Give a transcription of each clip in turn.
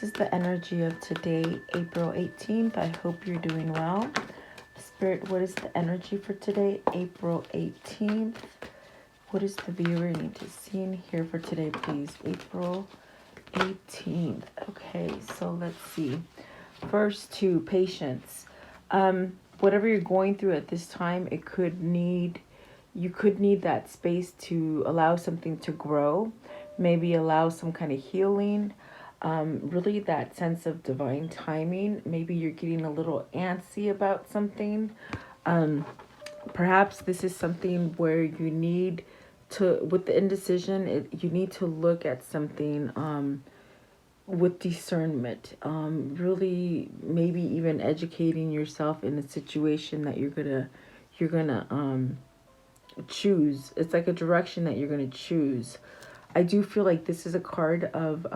this is the energy of today, April 18th. I hope you're doing well. Spirit, what is the energy for today, April 18th? What is the viewer need to see and hear for today, please? April 18th. Okay, so let's see. First two, patience. Whatever you're going through at this time, you could need that space to allow something to grow, maybe allow some kind of healing. Really that sense of divine timing. Maybe you're getting a little antsy about something. Perhaps this is something where you need to, with the indecision, you need to look at something with discernment. Really, maybe even educating yourself in a situation that you're gonna choose. It's like a direction that you're gonna choose. I do feel like this is a card of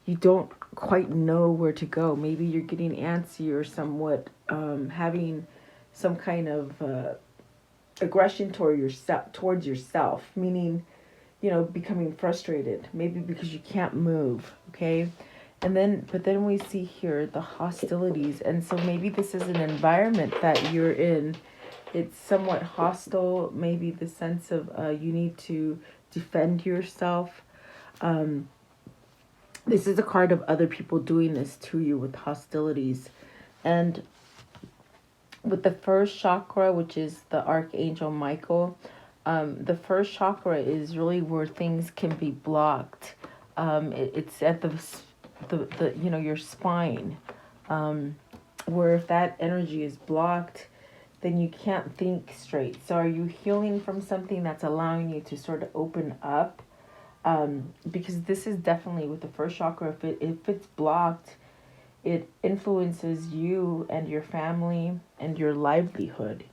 you don't quite know where to go. Maybe you're getting antsy or somewhat having some kind of aggression towards yourself, meaning, becoming frustrated, maybe because you can't move, okay? But then we see here the hostilities, and so maybe this is an environment that you're in. It's somewhat hostile, maybe the sense of you need to defend yourself. This is a card of other people doing this to you with hostilities. And with the first chakra, which is the Archangel Michael, the first chakra is really where things can be blocked. It's at the your spine, where if that energy is blocked, then you can't think straight. So are you healing from something that's allowing you to sort of open up? Because this is definitely with the first chakra, if it's blocked, it influences you and your family and your livelihood,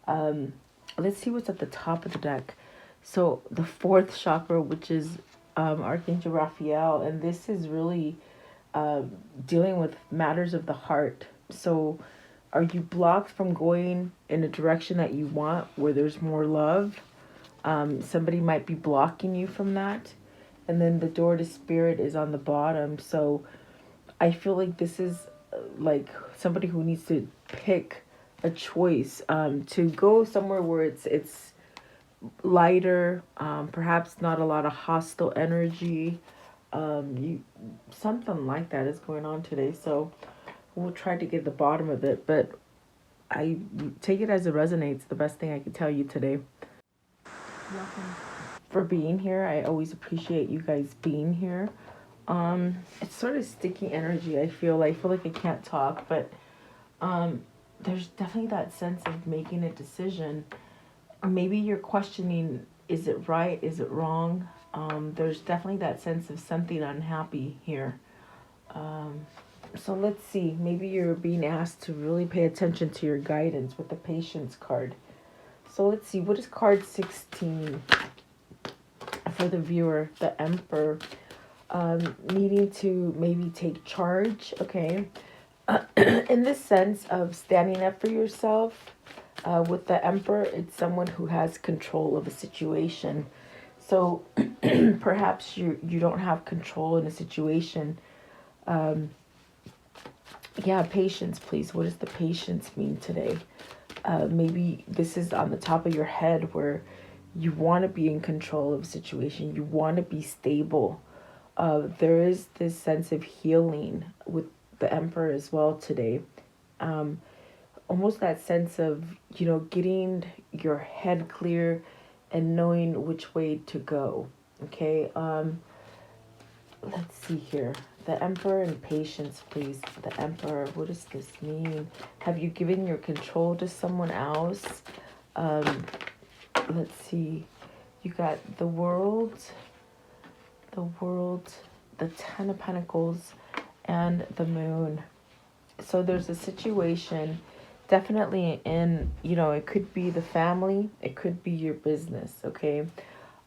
Let's see what's at the top of the deck. So the fourth chakra, which is Archangel Raphael, and this is really dealing with matters of the heart. So are you blocked from going in a direction that you want, where there's more love? Somebody might be blocking you from that. And then the door to spirit is on the bottom. So I feel like this is like somebody who needs to pick a choice to go somewhere where it's lighter, perhaps not a lot of hostile energy. Something like that is going on today. So we'll try to get the bottom of it, but I take it as it resonates. The best thing I can tell you today. Welcome for being here. I always appreciate you guys being here. It's sort of sticky energy. I feel like I can't talk, but there's definitely that sense of making a decision. Or maybe you're questioning, is it right? Is it wrong? There's definitely that sense of something unhappy here. So let's see. Maybe you're being asked to really pay attention to your guidance with the patience card. So let's see. What is card 16 for the viewer? The Emperor. Needing to maybe take charge, okay? In this sense of standing up for yourself, with the Emperor, it's someone who has control of a situation. So perhaps you don't have control in a situation. Patience, please. What does the patience mean today? Maybe this is on the top of your head where you want to be in control of a situation. You want to be stable. There is this sense of healing with the Emperor as well today. Almost that sense of, getting your head clear and knowing which way to go. Okay. Let's see here. The Emperor and patience, please. The Emperor, what does this mean? Have you given your control to someone else? Let's see. You got the World, the Ten of Pentacles, and the Moon. So there's a situation definitely in, it could be the family, it could be your business, okay?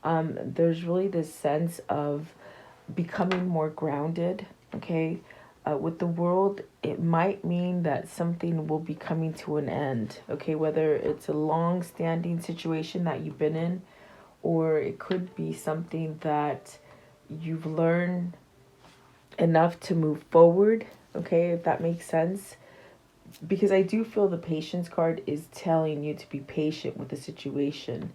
There's really this sense of becoming more grounded, okay? With the World, it might mean that something will be coming to an end, okay? Whether it's a long-standing situation that you've been in, or it could be something that you've learned enough to move forward, okay, if that makes sense. Because I do feel the patience card is telling you to be patient with the situation.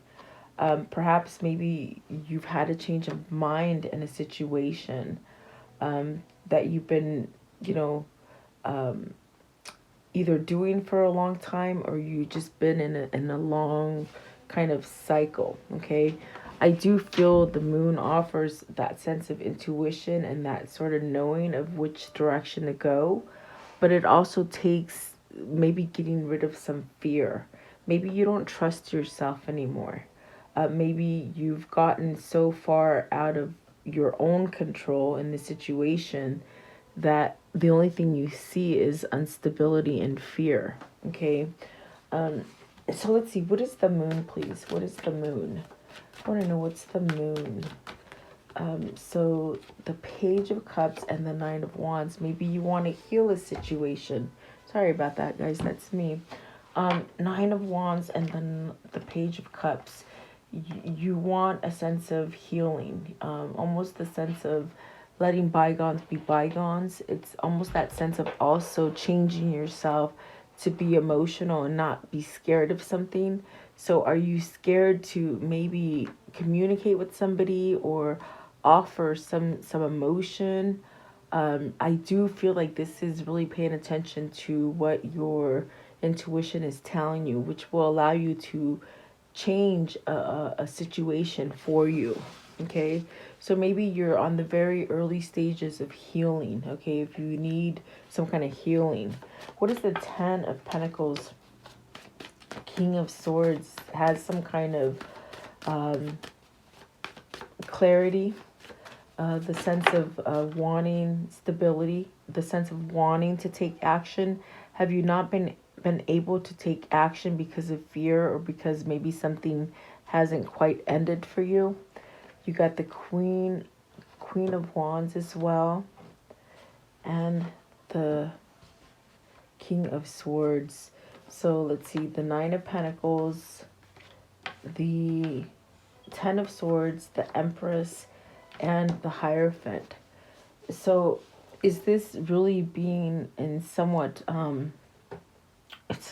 Perhaps maybe you've had a change of mind in a situation that you've been, you know, um, either doing for a long time, or you just been in a long kind of cycle, okay? I do feel the moon offers that sense of intuition and that sort of knowing of which direction to go, but it also takes maybe getting rid of some fear. Maybe you don't trust yourself anymore. Maybe you've gotten so far out of your own control in the situation that the only thing you see is instability and fear. Okay. Um, so let's see. What is the moon, please? What is the moon? I want to know what's the moon. So the Page of Cups and the Nine of Wands. Maybe you want to heal a situation. Sorry about that, guys. That's me. Nine of Wands and then the Page of Cups. You want a sense of healing, almost the sense of letting bygones be bygones. It's almost that sense of also changing yourself to be emotional and not be scared of something. So are you scared to maybe communicate with somebody or offer some emotion? I do feel like this is really paying attention to what your intuition is telling you, which will allow you to change a situation for you. Okay, so maybe you're on the very early stages of healing. Okay, if you need some kind of healing. What is the Ten of Pentacles? King of Swords has some kind of clarity, the sense of wanting stability, the sense of wanting to take action. Have you not been able to take action because of fear, or because maybe something hasn't quite ended for you? You got the Queen of Wands as well, and the King of Swords. So let's see, the Nine of Pentacles, the Ten of Swords, the Empress, and the Hierophant. So is this really being in somewhat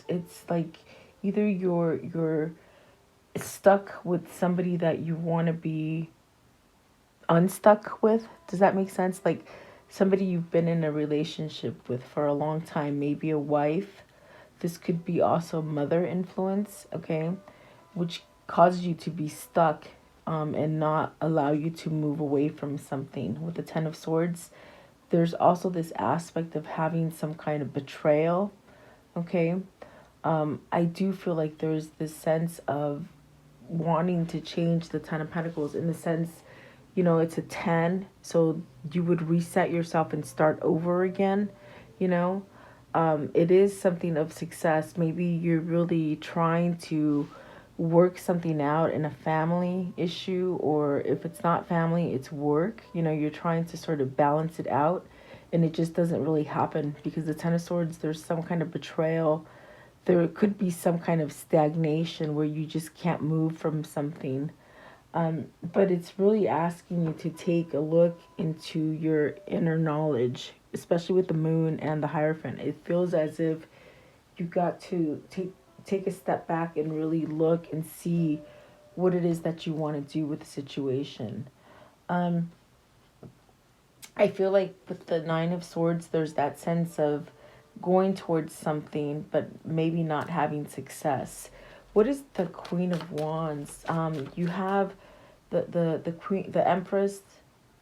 it's like either you're stuck with somebody that you want to be unstuck with. Does that make sense? Like somebody you've been in a relationship with for a long time, maybe a wife. This could be also mother influence, okay, which causes you to be stuck and not allow you to move away from something. With the Ten of Swords, there's also this aspect of having some kind of betrayal, okay. I do feel like there's this sense of wanting to change the Ten of Pentacles, in the sense, you know, it's a 10, so you would reset yourself and start over again, you know. It is something of success. Maybe you're really trying to work something out in a family issue, or if it's not family, it's work. You know, you're trying to sort of balance it out, and it just doesn't really happen because the Ten of Swords, there's some kind of betrayal. There could be some kind of stagnation where you just can't move from something. But it's really asking you to take a look into your inner knowledge, especially with the moon and the Hierophant. It feels as if you've got to take a step back and really look and see what it is that you want to do with the situation. Um, I feel like with the Nine of Swords, there's that sense of going towards something, but maybe not having success. What is the Queen of Wands? You have the Queen, the Empress,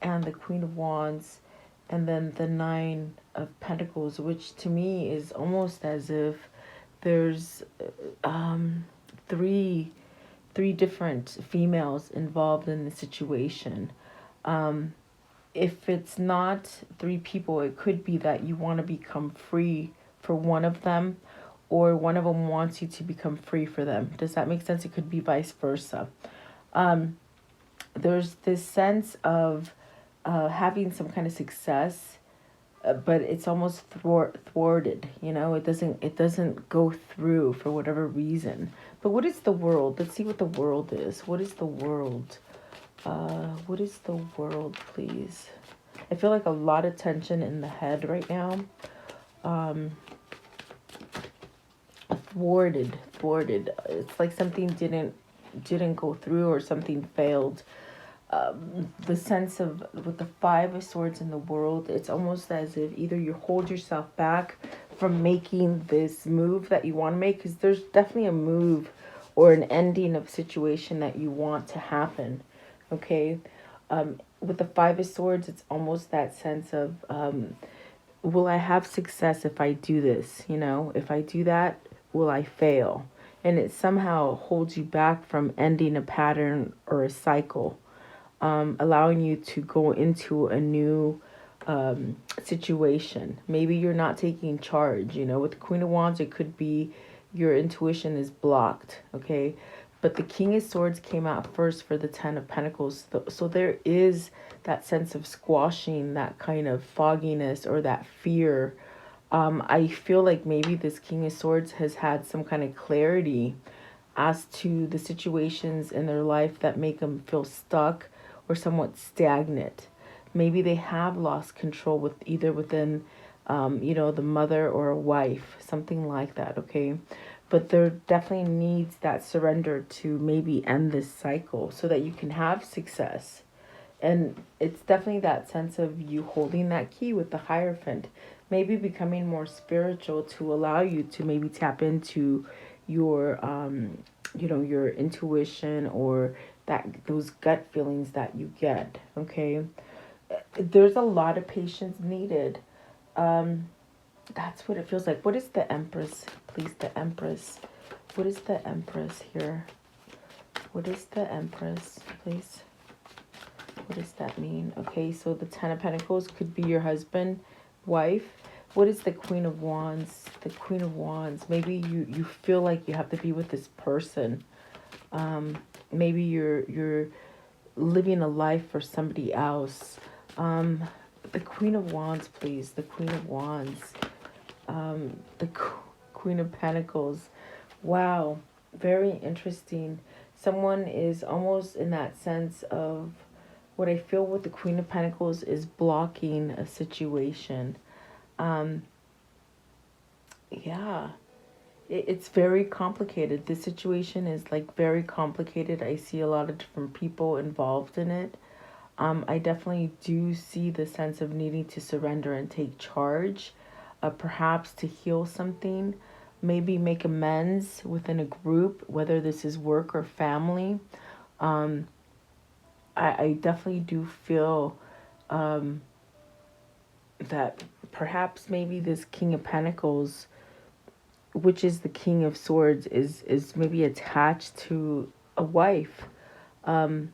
and the Queen of Wands, and then the Nine of Pentacles, which to me is almost as if there's three different females involved in the situation. If it's not three people, it could be that you want to become free for one of them, or one of them wants you to become free for them. Does that make sense? It could be vice versa. There's this sense of having some kind of success, but it's almost thwarted. You know, it doesn't go through for whatever reason. But what is the world? Let's see what the world is. What is the world? What is the world, please? I feel like a lot of tension in the head right now. Thwarted. It's like something didn't go through, or something failed. The sense of, with the Five of Swords in the world, it's almost as if either you hold yourself back from making this move that you want to make, because there's definitely a move or an ending of situation that you want to happen. Okay. With the Five of Swords, it's almost that sense of, will I have success if I do this? If I do that, will I fail? And it somehow holds you back from ending a pattern or a cycle, allowing you to go into a new situation. Maybe you're not taking charge. With the Queen of Wands, it could be your intuition is blocked. Okay. But the King of Swords came out first for the Ten of Pentacles. So there is that sense of squashing that kind of fogginess or that fear. I feel like maybe this King of Swords has had some kind of clarity as to the situations in their life that make them feel stuck or somewhat stagnant. Maybe they have lost control with either within, the mother or a wife, something like that. Okay. But there definitely needs that surrender to maybe end this cycle so that you can have success. And it's definitely that sense of you holding that key with the Hierophant, maybe becoming more spiritual to allow you to maybe tap into your, your intuition, or those gut feelings that you get. Okay. There's a lot of patience needed. That's what it feels like. What is the Empress? Please, the Empress. What is the Empress here? What is the Empress, please? What does that mean? Okay, so the Ten of Pentacles could be your husband, wife. What is the Queen of Wands? The Queen of Wands. Maybe you feel like you have to be with this person. Maybe you're living a life for somebody else. The Queen of Wands, please. The Queen of Wands. The Queen of Pentacles. Wow, very interesting. Someone is almost in that sense of, what I feel with the Queen of Pentacles is blocking a situation. Yeah, it's very complicated. This situation is like very complicated. I see a lot of different people involved in it. I definitely do see the sense of needing to surrender and take charge, perhaps to heal something, maybe make amends within a group, whether this is work or family. I definitely do feel that perhaps maybe this King of Pentacles, which is the King of Swords, is maybe attached to a wife. And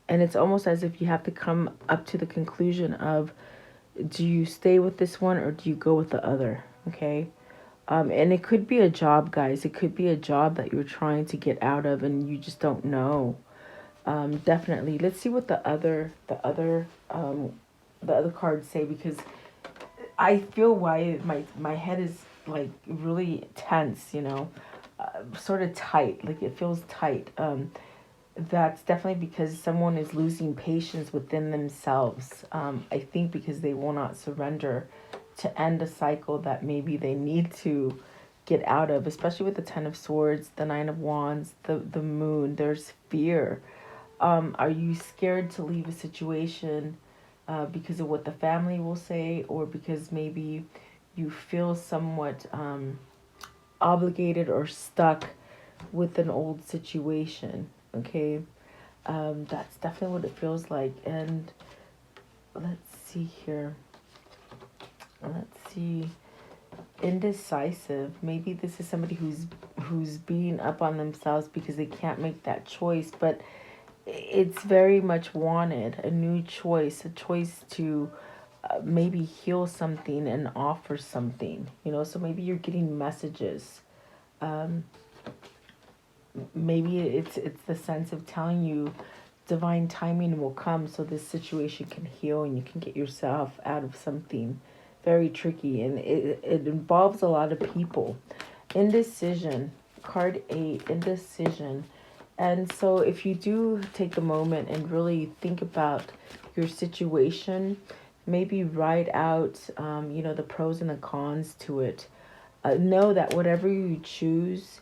it's almost as if you have to come up to the conclusion of, do you stay with this one or do you go with the other? Okay. And it could be a job, guys. It could be a job that you're trying to get out of and you just don't know. Definitely. Let's see what the other cards say, because I feel why my head is like really tense, sort of tight, like it feels tight. That's definitely because someone is losing patience within themselves. I think because they will not surrender to end a cycle that maybe they need to get out of, especially with the Ten of Swords, the Nine of Wands, the Moon. There's fear. Are you scared to leave a situation because of what the family will say, or because maybe you feel somewhat obligated or stuck with an old situation? Okay, that's definitely what it feels like. And let's see here. Let's see. Indecisive. Maybe this is somebody who's beating up on themselves because they can't make that choice, but it's very much wanted. A new choice, a choice to maybe heal something and offer something. So maybe you're getting messages. Maybe it's the sense of telling you divine timing will come so this situation can heal and you can get yourself out of something very tricky. And it involves a lot of people. Indecision. Card 8, indecision. And so if you do take a moment and really think about your situation, maybe write out, the pros and the cons to it. Know that whatever you choose,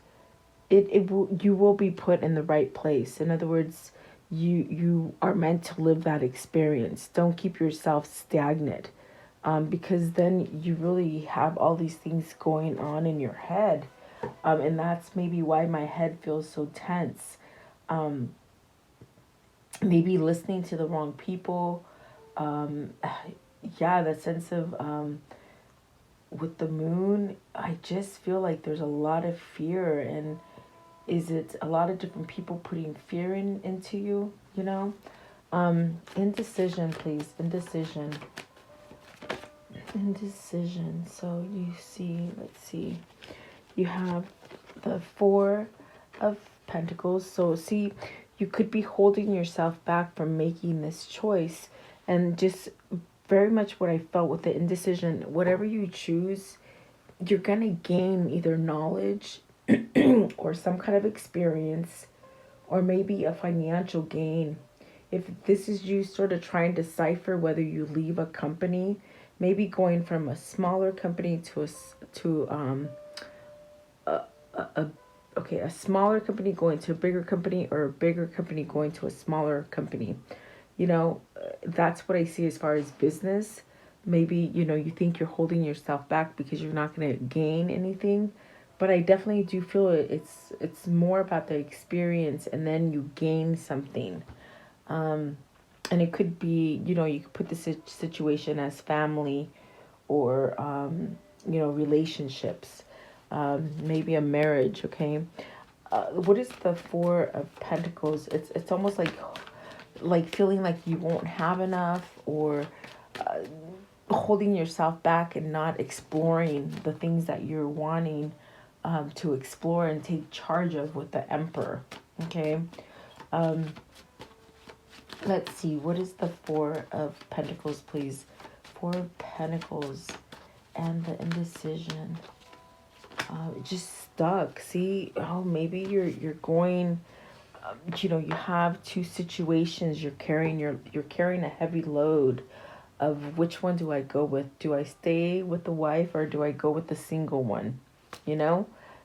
you will be put in the right place. In other words, you are meant to live that experience. Don't keep yourself stagnant, because then you really have all these things going on in your head, and that's maybe why my head feels so tense. Um, Maybe listening to the wrong people. Um, yeah, that sense of with the moon, I just feel like there's a lot of fear. And is it a lot of different people putting fear into you, indecision, please. Indecision. So you see, let's see, you have the Four of Pentacles. So see, you could be holding yourself back from making this choice. And just very much what I felt with the indecision, whatever you choose, you're going to gain either knowledge or some kind of experience, or maybe a financial gain. If this is you sort of trying to decipher whether you leave a company, maybe going from a smaller company to a smaller company going to a bigger company, or a bigger company going to a smaller company. That's what I see as far as business. Maybe, you think you're holding yourself back because you're not going to gain anything. But I definitely do feel it's more about the experience, and then you gain something. And it could be, you could put the situation as family, or, relationships, maybe a marriage, okay? What is the Four of Pentacles? It's almost like feeling like you won't have enough, or holding yourself back and not exploring the things that you're wanting to explore and take charge of with the Emperor, okay? Let's see, what is the Four of Pentacles, please? Four of Pentacles and the indecision. Just stuck. See, maybe you're going. You have two situations. You're carrying a heavy load. Of which one do I go with? Do I stay with the wife, or do I go with the single one?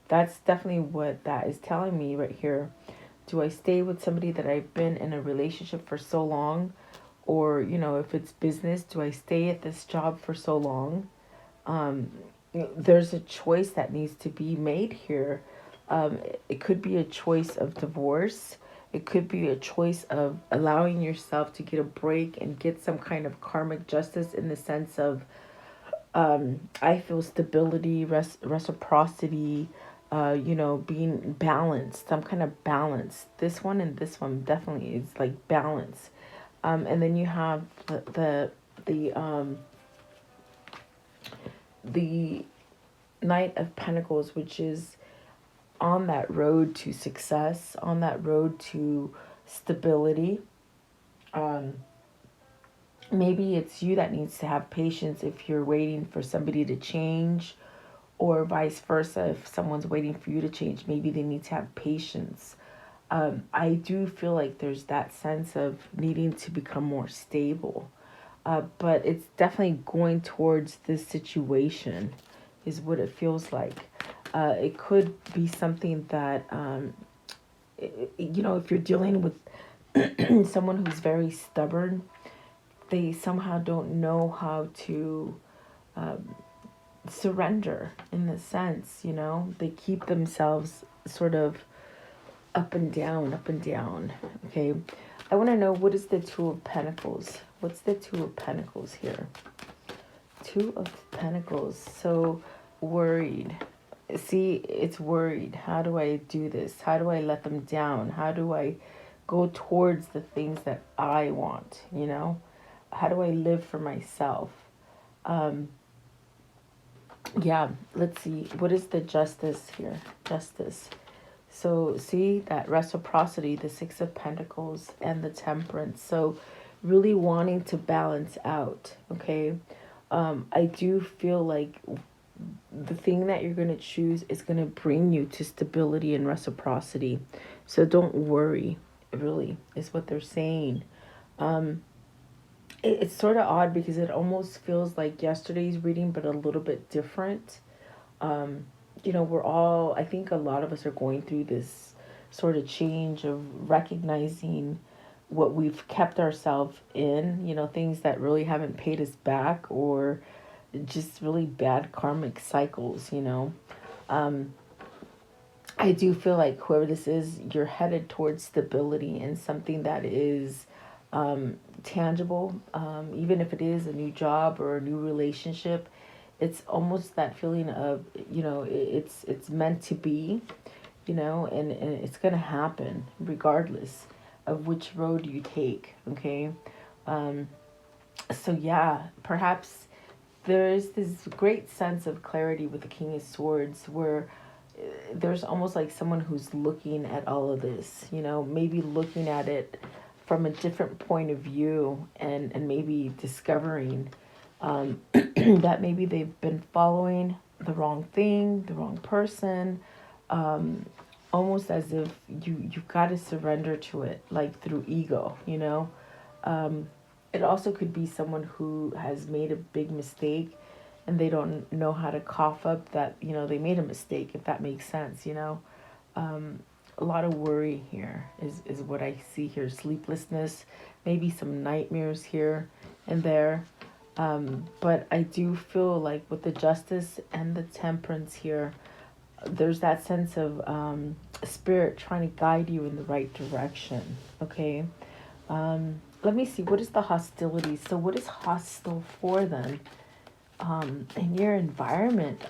That's definitely what that is telling me right here. Do I stay with somebody that I've been in a relationship for so long? Or, if it's business, do I stay at this job for so long? There's a choice that needs to be made here. It could be a choice of divorce. It could be a choice of allowing yourself to get a break and get some kind of karmic justice, in the sense of, I feel stability, reciprocity, being balanced, some kind of balance. This one and this one definitely is like balance. And then you have the Knight of Pentacles, which is on that road to success, on that road to stability. Maybe it's you that needs to have patience if you're waiting for somebody to change, or vice versa. If someone's waiting for you to change, maybe they need to have patience. I do feel like there's that sense of needing to become more stable. But it's definitely going towards this situation, is what it feels like. It could be something that, if you're dealing with someone who's very stubborn, they somehow don't know how to surrender, in the sense, they keep themselves sort of up and down. Okay. I want to know, what is the Two of Pentacles? What's the Two of Pentacles here? Two of Pentacles. So worried. See, it's worried. How do I do this? How do I let them down? How do I go towards the things that I want? How do I live for myself? Yeah, let's see. What is the Justice here? Justice. So see that reciprocity, the Six of Pentacles and the Temperance. So really wanting to balance out, okay? I do feel like the thing that you're going to choose is going to bring you to stability and reciprocity. So don't worry, really, is what they're saying. it's sort of odd because it almost feels like yesterday's reading, but a little bit different. Um, we're all, I think a lot of us are going through this sort of change of recognizing what we've kept ourselves in, things that really haven't paid us back, or just really bad karmic cycles. Um, I do feel like whoever this is, you're headed towards stability and something that is tangible. Even if it is a new job or a new relationship, it's almost that feeling of, it's meant to be, and it's gonna happen regardless of which road you take. Okay. Um, so yeah, perhaps there is this great sense of clarity with the King of Swords, where there's almost like someone who's looking at all of this, maybe looking at it from a different point of view, and maybe discovering that maybe they've been following the wrong thing, the wrong person, um, almost as if you've got to surrender to it, like through ego. Um, it also could be someone who has made a big mistake and they don't know how to cough up that, they made a mistake, if that makes sense. Um, a lot of worry here is what I see here. Sleeplessness, maybe some nightmares here and there. But I do feel like with the justice and the temperance here, there's that sense of spirit trying to guide you in the right direction. Okay. Let me see. What is the hostility? So, what is hostile for them in your environment?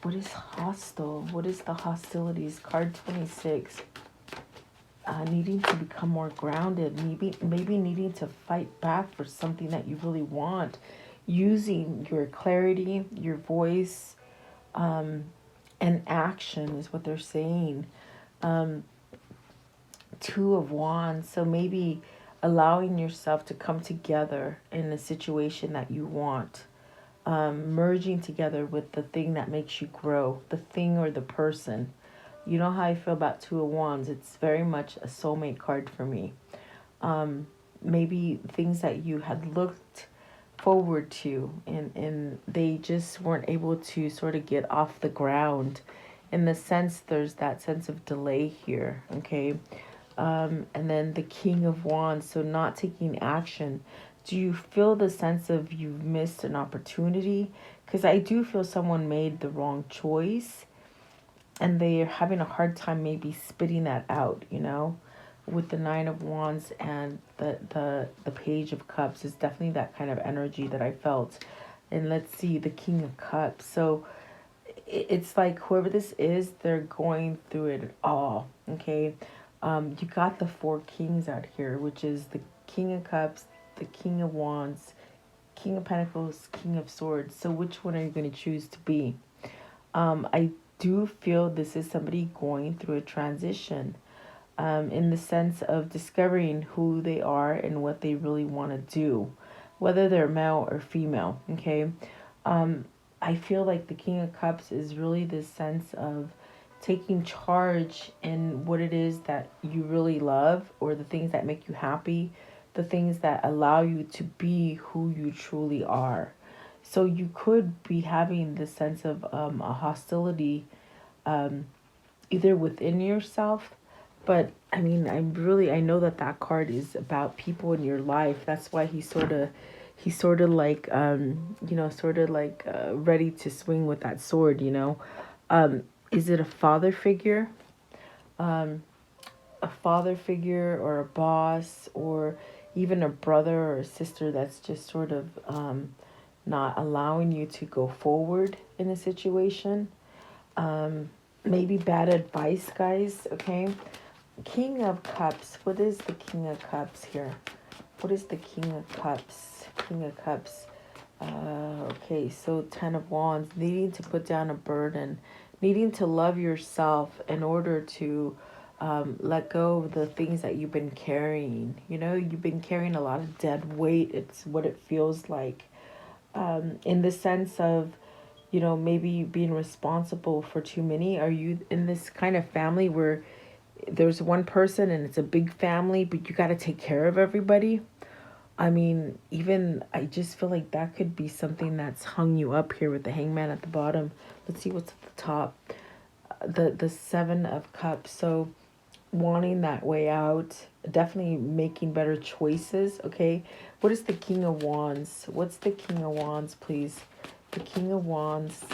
What is hostile? What is the hostilities? Card 26. Needing to become more grounded. Maybe needing to fight back for something that you really want. Using your clarity, your voice, and action is what they're saying. Two of Wands. So maybe allowing yourself to come together in a situation that you want. Merging together with the thing that makes you grow, the thing or the person. You know how I feel about Two of Wands. It's very much a soulmate card for me. Maybe things that you had looked forward to, and they just weren't able to sort of get off the ground. In the sense, there's that sense of delay here. Okay. And then the King of Wands, so not taking action. Do you feel the sense of you've missed an opportunity? Because I do feel someone made the wrong choice and they're having a hard time maybe spitting that out. With the Nine of Wands and the Page of Cups is definitely that kind of energy that I felt. And let's see, the King of Cups. So it's like whoever this is, they're going through it all. Okay. You got the Four Kings out here, which is the King of Cups, the King of Wands, King of Pentacles, King of Swords. So which one are you going to choose to be? I do feel this is somebody going through a transition, in the sense of discovering who they are and what they really want to do, whether they're male or female. Okay. I feel like the King of Cups is really this sense of taking charge in what it is that you really love, or the things that make you happy, the things that allow you to be who you truly are. So you could be having this sense of a hostility, either within yourself, but I mean, I know that card is about people in your life. That's why he's sort of like ready to swing with that sword. Is it a father figure? A father figure or a boss, or even a brother or a sister that's just sort of not allowing you to go forward in a situation. Maybe bad advice, guys. Okay. King of Cups. What is the King of Cups here? What is the King of Cups? King of Cups. Okay, so Ten of Wands. Needing to put down a burden. Needing to love yourself in order to let go of the things that you've been carrying. You've been carrying a lot of dead weight. It's what it feels like. In the sense of, maybe being responsible for too many. Are you in this kind of family where there's one person and it's a big family, but you got to take care of everybody? I mean, even I just feel like that could be something that's hung you up here with the hangman at the bottom. Let's see what's at the top. The 7 of Cups. So wanting that way out, definitely making better choices. Okay, what is the King of Wands? What's the King of Wands, please? The King of Wands,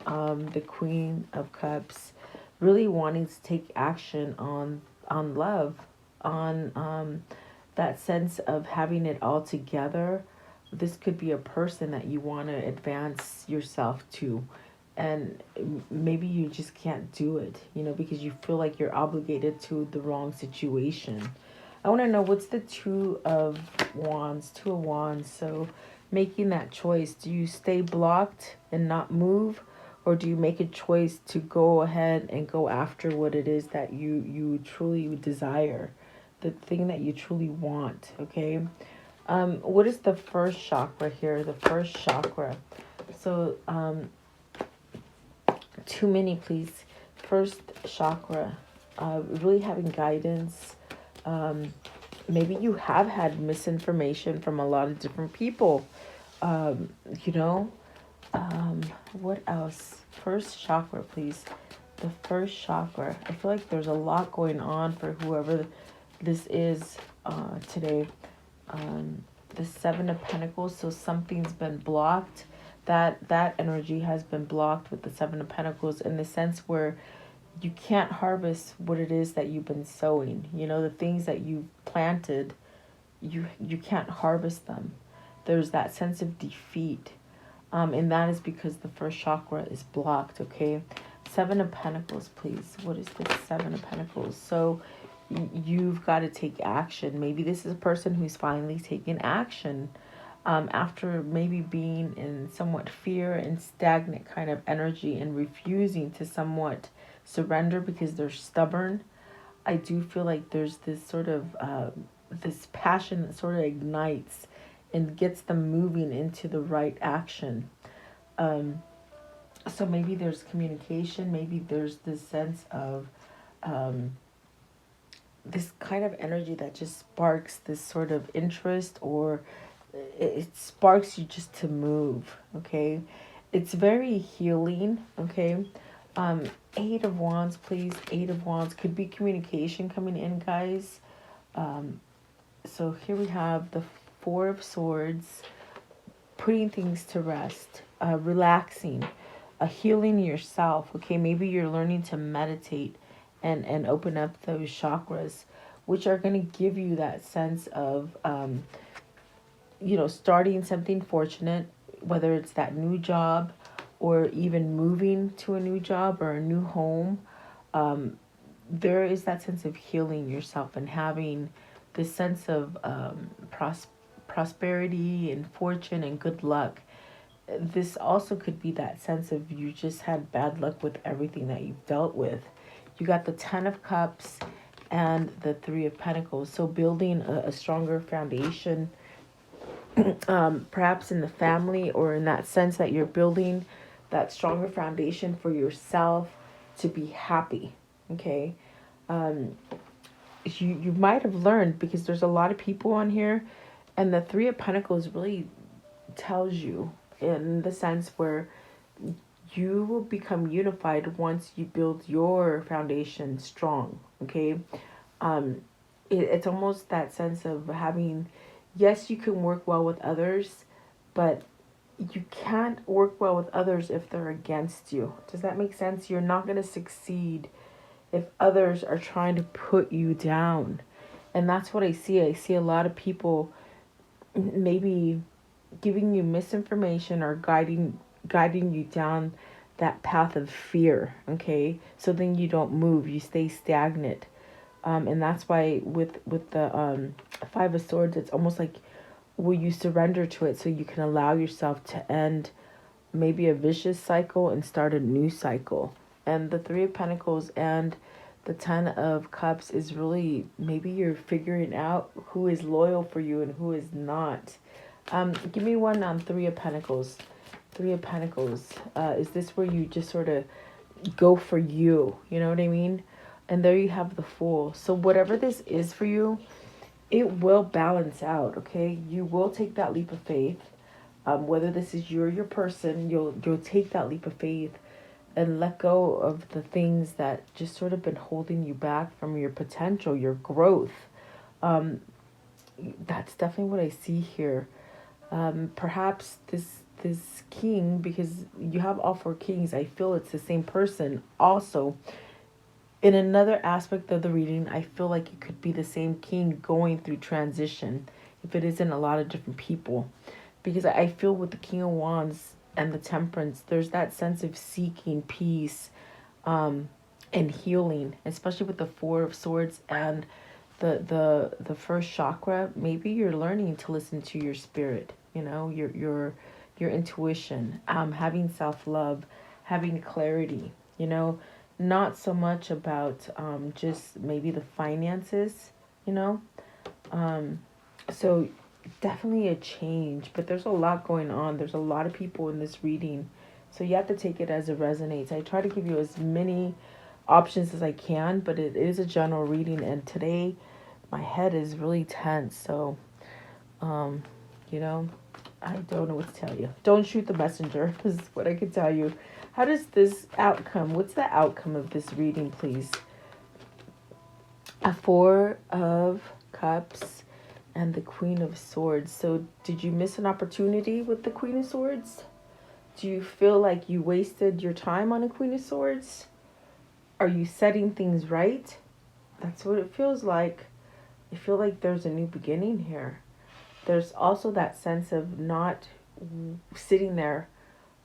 the Queen of Cups, really wanting to take action on love, on that sense of having it all together. This could be a person that you want to advance yourself to, and maybe you just can't do it, because you feel like you're obligated to the wrong situation. I want to know, what's the Two of Wands? Two of Wands. So making that choice, do you stay blocked and not move, or do you make a choice to go ahead and go after what it is that you truly desire, the thing that you truly want? Okay. What is the first chakra here? The first chakra. So too many, please. First chakra, really having guidance. Maybe you have had misinformation from a lot of different people. Um, you know, what else? First chakra, please. The first chakra. I feel like there's a lot going on for whoever this is today. The 7 of Pentacles. So something's been blocked. That energy has been blocked with the 7 of Pentacles, in the sense where you can't harvest what it is that you've been sowing. The things that you planted, you can't harvest them. There's that sense of defeat. And that is because the first chakra is blocked, okay? 7 of Pentacles, please. What is the 7 of Pentacles? So you've got to take action. Maybe this is a person who's finally taken action after maybe being in somewhat fear and stagnant kind of energy and refusing to somewhat surrender because they're stubborn. I do feel like there's this sort of this passion that sort of ignites and gets them moving into the right action. So maybe there's communication, maybe there's this sense of this kind of energy that just sparks this sort of interest, or it sparks you just to move, okay? It's very healing, okay? 8 of Wands, please. 8 of Wands. Could be communication coming in, guys. So here we have the 4 of Swords, putting things to rest, relaxing, healing yourself. Okay, maybe you're learning to meditate and open up those chakras, which are going to give you that sense of, starting something fortunate, whether it's that new job or even moving to a new job or a new home. There is that sense of healing yourself and having this sense of prosperity and fortune and good luck. This also could be that sense of you just had bad luck with everything that you've dealt with. You got the 10 of Cups and the 3 of Pentacles. So building a stronger foundation, perhaps in the family, or in that sense that you're building that stronger foundation for yourself to be happy. Okay. You might have learned, because there's a lot of people on here, and the 3 of Pentacles really tells you, in the sense where you will become unified once you build your foundation strong. Okay. It's almost that sense of having, yes, you can work well with others, but you can't work well with others if they're against you. Does that make sense? You're not going to succeed if others are trying to put you down. And that's what I see. I see a lot of people maybe giving you misinformation or guiding you down that path of fear. Okay, so then you don't move, you stay stagnant. And that's why with the 5 of Swords, it's almost like, will you surrender to it so you can allow yourself to end maybe a vicious cycle and start a new cycle. And the 3 of Pentacles and the 10 of Cups is really, maybe you're figuring out who is loyal for you and who is not. Give me one on 3 of Pentacles. 3 of Pentacles. Is this where you just sort of go for you? You know what I mean? And there you have the Fool. So whatever this is for you, it will balance out, okay? You will take that leap of faith. Whether this is you or your person, you'll take that leap of faith and let go of the things that just sort of been holding you back from your potential, your growth. Um, that's definitely what I see here. Perhaps this king, because you have all four kings, I feel it's the same person. Also, in another aspect of the reading, I feel like it could be the same king going through transition, if it isn't a lot of different people, because I feel with the King of Wands and the Temperance, there's that sense of seeking peace, and healing, especially with the Four of Swords and the first chakra. Maybe you're learning to listen to your spirit, your intuition, having self-love, having clarity, not so much about just maybe the finances, you know. So definitely a change, but there's a lot going on. There's a lot of people in this reading, so you have to take it as it resonates. I try to give you as many options as I can, but it is a general reading, and today my head is really tense. So, um, you know, I don't know what to tell you. Don't shoot the messenger is what I can tell you. How does this outcome, what's the outcome of this reading, please? A Four of Cups and the Queen of Swords. So did you miss an opportunity with the Queen of Swords? Do you feel like you wasted your time on a Queen of Swords? Are you setting things right? That's what it feels like. I feel like there's a new beginning here. There's also that sense of not sitting there,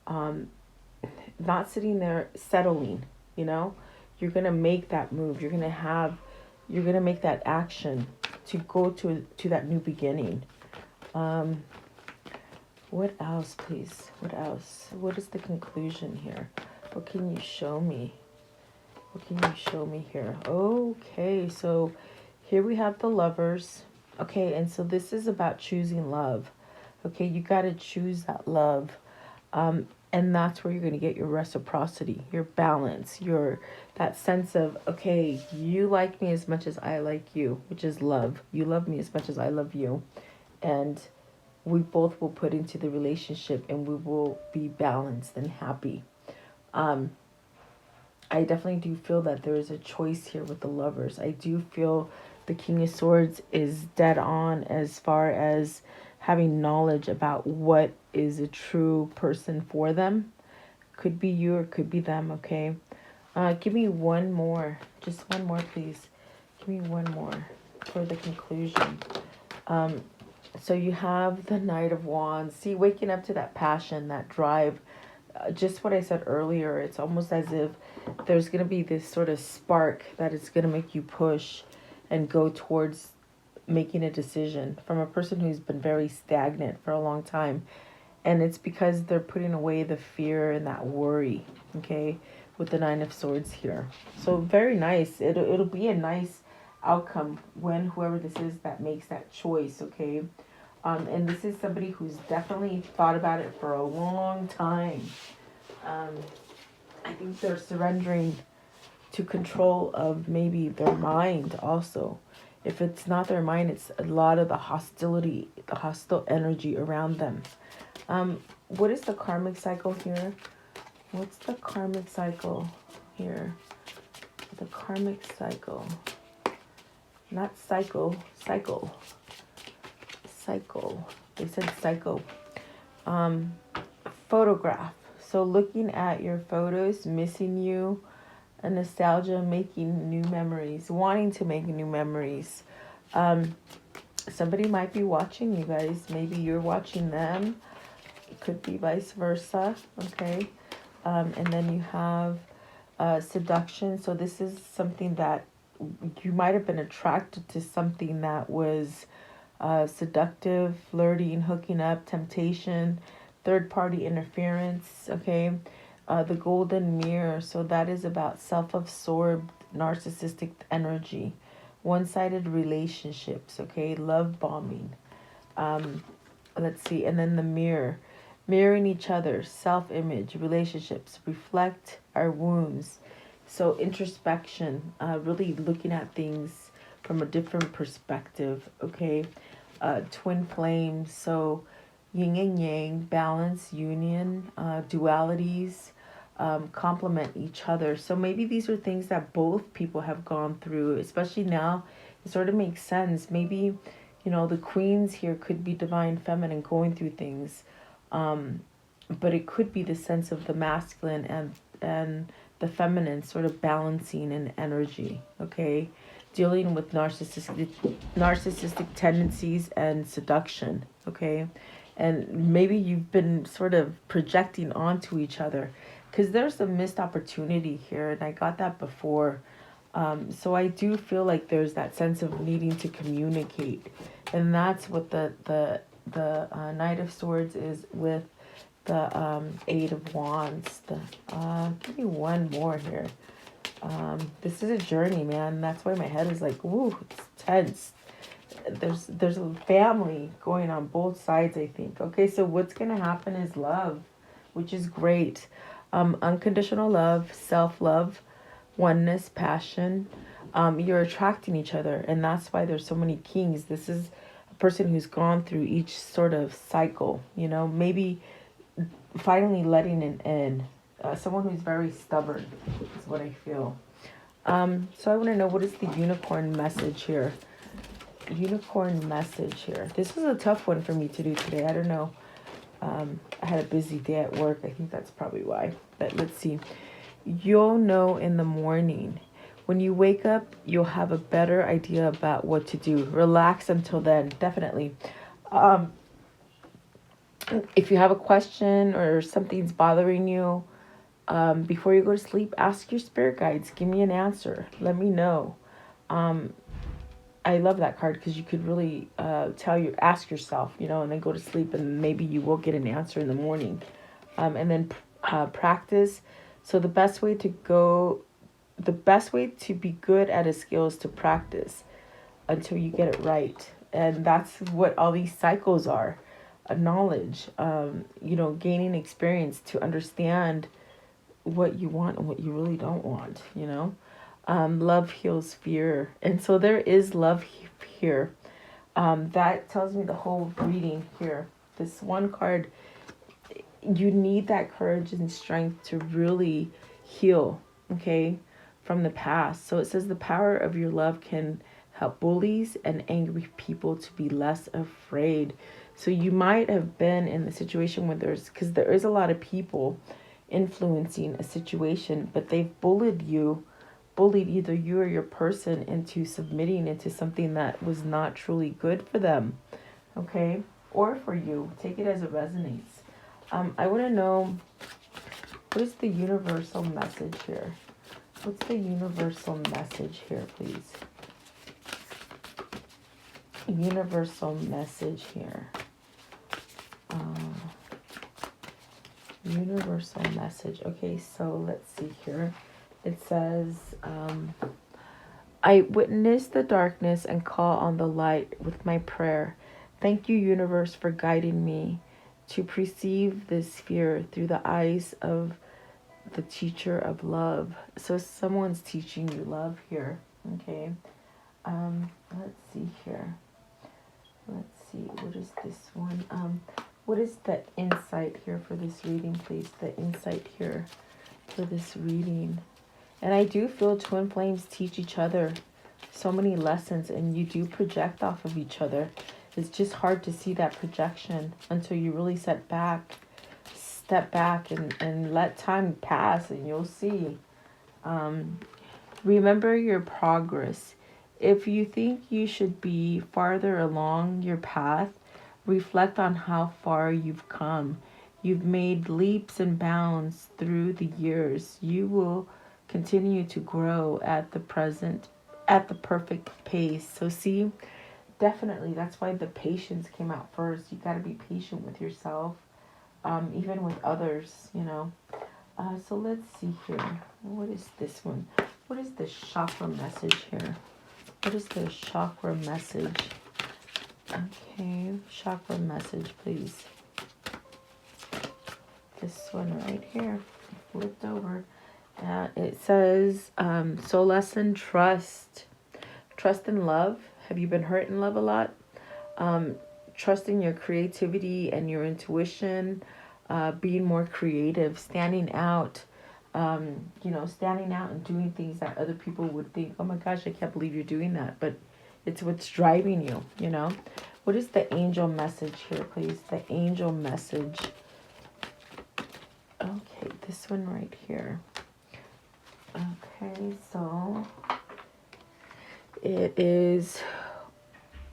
not sitting there settling, you know? You're going to make that move. You're going to make that action to go to that new beginning. What else, please? What else? What is the conclusion here? What can you show me? What can you show me here? Okay, so here we have the Lovers. Okay, and so this is about choosing love. Okay, you got to choose that love. And that's where you're going to get your reciprocity, your balance, that sense of, okay, you like me as much as I like you, which is love. You love me as much as I love you. And we both will put into the relationship, and we will be balanced and happy. I definitely do feel that there is a choice here with the Lovers. I do feel the King of Swords is dead on as far as having knowledge about what is a true person for them. Could be you or could be them, okay? Give me one more. Just one more, please. Give me one more for the conclusion. So you have the Knight of Wands. See, waking up to that passion, that drive. Just what I said earlier, it's almost as if there's going to be this sort of spark that is going to make you push and go towards making a decision from a person who's been very stagnant for a long time. And it's because they're putting away the fear and that worry, okay, with the Nine of Swords here. So very nice. It'll be a nice outcome when whoever this is that makes that choice, okay? And this is somebody who's definitely thought about it for a long time. I think they're surrendering to control of maybe their mind also. If it's not their mind, it's a lot of the hostility, the hostile energy around them. What is the karmic cycle here? What's the karmic cycle here? The karmic cycle. Not cycle, cycle. Cycle. They said psycho. Photograph. So looking at your photos, missing you, a nostalgia, making new memories, wanting to make new memories. Somebody might be watching you guys. Maybe you're watching them. It could be vice versa. Okay. And then you have seduction. So this is something that you might have been attracted to, something that was seductive, flirting, hooking up, temptation, third-party interference, okay? The golden mirror, so that is about self-absorbed, narcissistic energy, one-sided relationships, okay? Love bombing. Let's see, and then the mirror, mirroring each other, self-image, relationships, reflect our wounds. So introspection, really looking at things from a different perspective, okay? Twin flames, so yin and yang, balance, union, dualities, complement each other. So maybe these are things that both people have gone through, especially now. It sort of makes sense. Maybe, the queens here could be divine feminine going through things. But it could be the sense of the masculine and the feminine sort of balancing in energy, okay? Dealing with narcissistic tendencies and seduction, okay? And maybe you've been sort of projecting onto each other because there's a missed opportunity here, and I got that before. So I do feel like there's that sense of needing to communicate, and that's what the Knight of Swords is with the Eight of Wands. Give me one more here. This is a journey, man. That's why my head is like, woo, it's tense. There's a family going on both sides, I think. Okay, so what's gonna happen is love, which is great. Unconditional love, self-love, oneness, passion. You're attracting each other, and that's why there's so many kings. This is a person who's gone through each sort of cycle, maybe finally letting it in. Someone who's very stubborn is what I feel. So I want to know, what is the unicorn message here? Unicorn message here. This is a tough one for me to do today. I don't know. I had a busy day at work. I think that's probably why. But let's see. You'll know in the morning. When you wake up, you'll have a better idea about what to do. Relax until then, definitely. If you have a question or something's bothering you, before you go to sleep, ask your spirit guides. Give me an answer. Let me know. I love that card because you could really ask yourself, and then go to sleep, and maybe you will get an answer in the morning. And then practice. So the best way to be good at a skill is to practice until you get it right. And that's what all these cycles are. Knowledge, gaining experience to understand what you want and what you really don't want, love heals fear. And so there is love here. That tells me the whole reading here. This one card, you need that courage and strength to really heal, okay, from the past. So it says the power of your love can help bullies and angry people to be less afraid. So you might have been in the situation where because there is a lot of people influencing a situation, but they've bullied either you or your person into submitting into something that was not truly good for them, okay? Or for you. Take it as it resonates. I want to know, what is the universal message here? What's the universal message here, please? Universal message here. Universal message. Okay, so let's see here. It says, I witness the darkness and call on the light with my prayer. Thank you, universe, for guiding me to perceive this fear through the eyes of the teacher of love. So someone's teaching you love here. Okay. Let's see here. Let's see. What is this one? What is the insight here for this reading, please? The insight here for this reading. And I do feel twin flames teach each other so many lessons, and you do project off of each other. It's just hard to see that projection until you really step back and let time pass, and you'll see. Remember your progress. If you think you should be farther along your path, reflect on how far you've come. You've made leaps and bounds through the years. You will continue to grow at the perfect pace. So see, definitely, that's why the patience came out first. You got to be patient with yourself, even with others, So let's see here. What is this one? What is the chakra message here? What is the chakra message? Okay, chakra message, please. This one right here, flipped over. It says, so lesson trust. Trust in love. Have you been hurt in love a lot? Trust in your creativity and your intuition. Being more creative, standing out. Standing out and doing things that other people would think, oh my gosh, I can't believe you're doing that. But it's what's driving you, What is the angel message here, please? The angel message. Okay, this one right here. Okay, so it is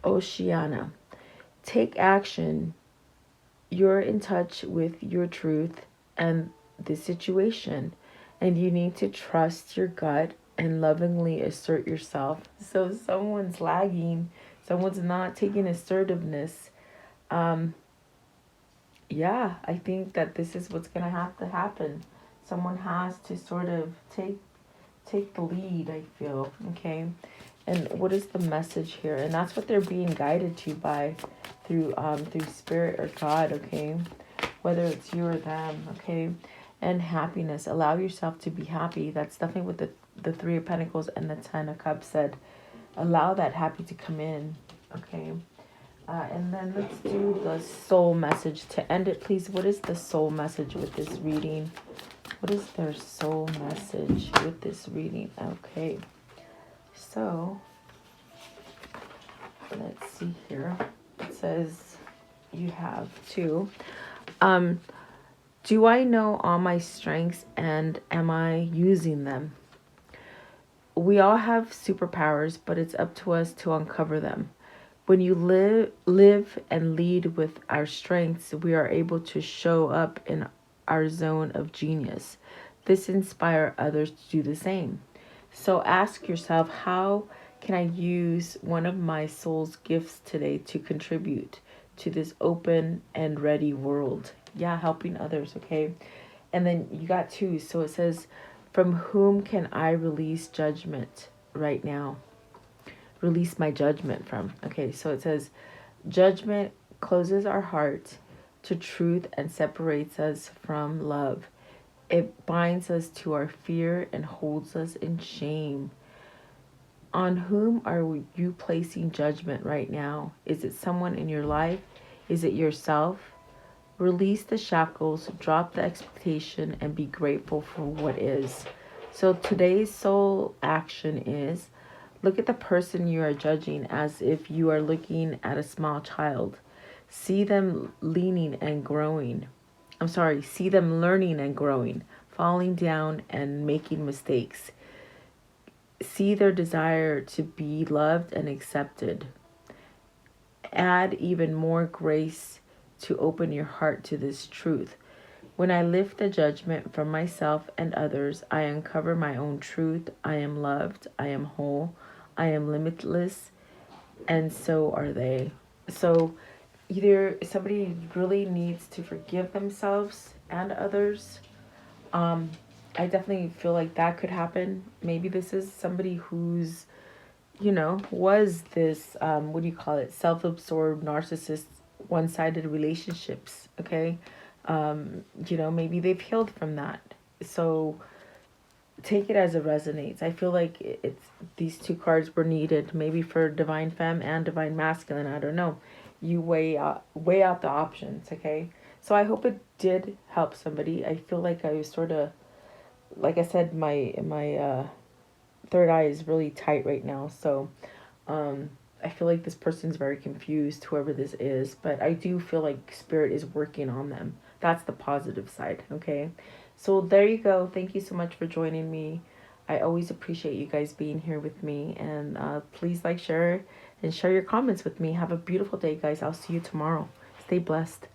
Oceana. Take action. You're in touch with your truth and the situation, and you need to trust your gut and lovingly assert yourself. So someone's lagging, someone's not taking assertiveness. Yeah, I think that this is what's gonna have to happen. Someone has to sort of take the lead, I feel. Okay. And what is the message here? And that's what they're being guided to by through spirit or God, okay? Whether it's you or them, okay? And happiness. Allow yourself to be happy. That's definitely what the Three of Pentacles and the Ten of Cups said. Allow that happy to come in, okay? And then let's do the soul message to end it, please. What is the soul message with this reading? What is their soul message with this reading? Okay. So, let's see here. It says you have two. Do I know all my strengths and am I using them? We all have superpowers, but it's up to us to uncover them. When you live and lead with our strengths, we are able to show up in our zone of genius. This inspires others to do the same. So ask yourself, how can I use one of my soul's gifts today to contribute to this open and ready world? Yeah, helping others, okay? And then you got two. So it says, from whom can I release judgment right now? Release my judgment from. Okay, so it says, judgment closes our heart to truth and separates us from love. It binds us to our fear and holds us in shame. On whom are you placing judgment right now? Is it someone in your life? Is it yourself? Release the shackles, drop the expectation, and be grateful for what is. So today's soul action is, look at the person you are judging as if you are looking at a small child. See them leaning and growing. See them learning and growing, falling down and making mistakes. See their desire to be loved and accepted. Add even more grace to open your heart to this truth. When I lift the judgment from myself and others, I uncover my own truth. I am loved. I am whole. I am limitless. And so are they. So either somebody really needs to forgive themselves and others. I definitely feel like that could happen. Maybe this is somebody who's, was this, self-absorbed, narcissist, one-sided relationships, okay? Maybe they've healed from that. So take it as it resonates. I feel like it's these two cards were needed, maybe for Divine Femme and Divine Masculine. I don't know. You weigh out the options, okay? So I hope it did help somebody. I feel like I was sort of, like I said, my third eye is really tight right now. So I feel like this person's very confused, whoever this is. But I do feel like Spirit is working on them. That's the positive side, okay? So there you go. Thank you so much for joining me. I always appreciate you guys being here with me. And please like, share, and share your comments with me. Have a beautiful day, guys. I'll see you tomorrow. Stay blessed.